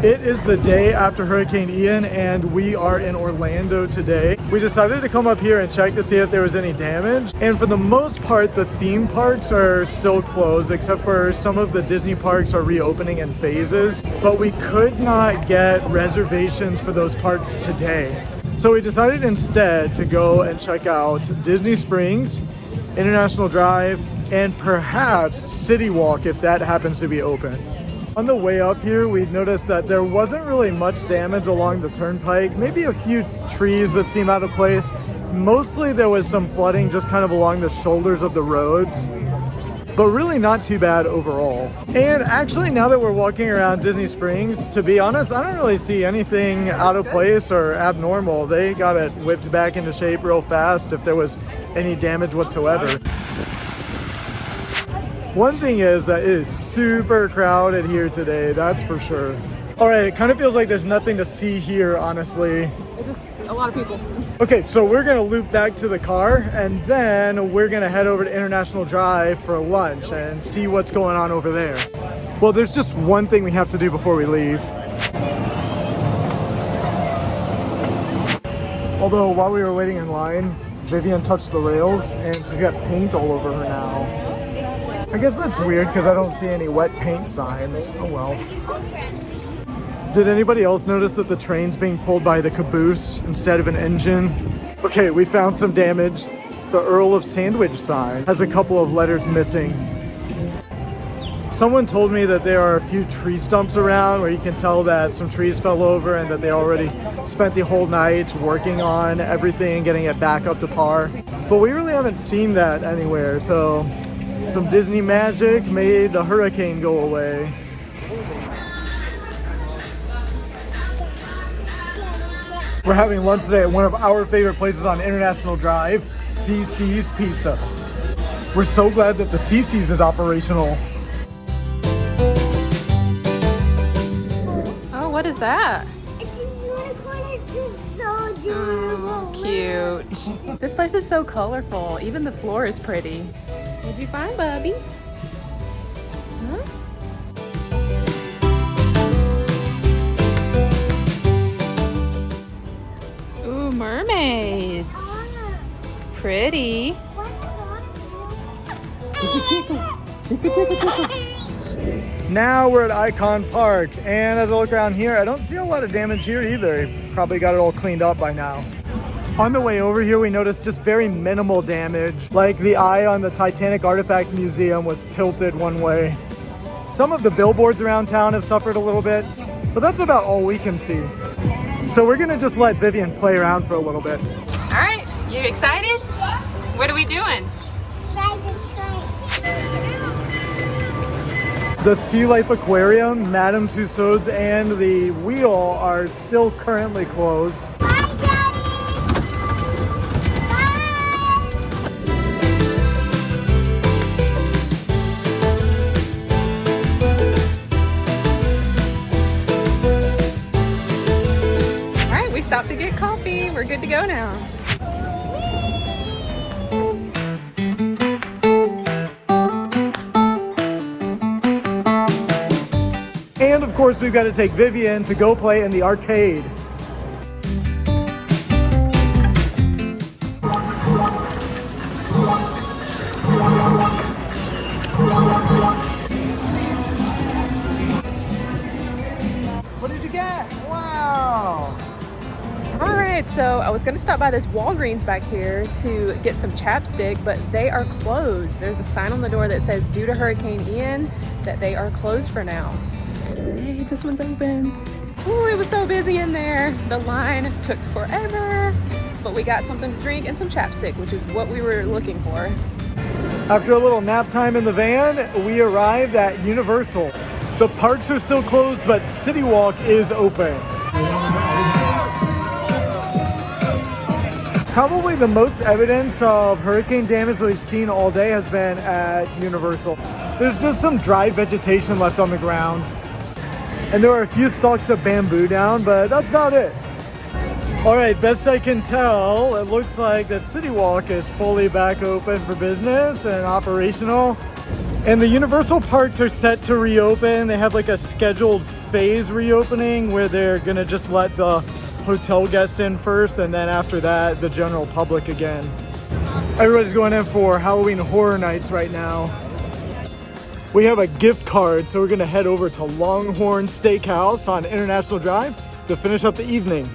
It is the day after Hurricane Ian and we are in Orlando today. We decided to come up here and check to see if there was any damage. And for the most part, the theme parks are still closed, except for some of the Disney parks are reopening in phases. But we could not get reservations for those parks today. So we decided instead to go and check out Disney Springs, International Drive, and perhaps City Walk if that happens to be open. On the way up here, we noticed that there wasn't really much damage along the turnpike. Maybe a few trees that seem out of place. Mostly there was some flooding just kind of along the shoulders of the roads, but really not too bad overall. And actually, now that we're walking around Disney Springs, to be honest, I don't really see anything out of place or abnormal. They got it whipped back into shape real fast if there was any damage whatsoever. One thing is that it is super crowded here today, that's for sure. All right, it kind of feels like there's nothing to see here, honestly. It's just a lot of people. Okay, so we're gonna loop back to the car and then we're gonna head over to International Drive for lunch and see what's going on over there. Well, there's just one thing we have to do before we leave. Although while we were waiting in line, Vivian touched the rails and she's got paint all over her now. I guess that's weird because I don't see any wet paint signs. Oh well. Did anybody else notice that the train's being pulled by the caboose instead of an engine? Okay, we found some damage. The Earl of Sandwich sign has a couple of letters missing. Someone told me that there are a few tree stumps around where you can tell that some trees fell over and that they already spent the whole night working on everything, getting it back up to par. But we really haven't seen that anywhere, so some Disney magic made the hurricane go away. We're having lunch today at one of our favorite places on International Drive, CC's Pizza. We're so glad that the CC's is operational. Oh, what is that? It's a unicorn. It's so adorable. Oh, cute. This place is so colorful. Even the floor is pretty. What'd you find, Bubby? Huh? Ooh, mermaids. Pretty. Now we're at Icon Park, and as I look around here, I don't see a lot of damage here either. Probably got it all cleaned up by now. On the way over here, we noticed just very minimal damage. Like the eye on the Titanic Artifact Museum was tilted one way. Some of the billboards around town have suffered a little bit, but that's about all we can see. So we're gonna just let Vivian play around for a little bit. All right, you excited? What are we doing? The Sea Life Aquarium, Madame Tussauds, and the wheel are still currently closed. Stopped to get coffee. We're good to go now. And of course, we've got to take Vivian to go play in the arcade. What did you get? Wow! All right, so I was gonna stop by this Walgreens back here to get some chapstick, but they are closed. There's a sign on the door that says, due to Hurricane Ian, that they are closed for now. Hey, this one's open. Oh, it was so busy in there. The line took forever, but we got something to drink and some chapstick, which is what we were looking for. After a little nap time in the van, we arrived at Universal. The parks are still closed, but City Walk is open. Probably the most evidence of hurricane damage that we've seen all day has been at Universal. There's just some dry vegetation left on the ground. And there are a few stalks of bamboo down, but that's about it. All right, best I can tell, it looks like that City Walk is fully back open for business and operational. And the Universal parks are set to reopen. They have like a scheduled phase reopening where they're gonna just let the hotel guests in first, and then after that, the general public again. Everybody's going in for Halloween Horror Nights right now. We have a gift card, so we're gonna head over to Longhorn Steakhouse on International Drive to finish up the evening.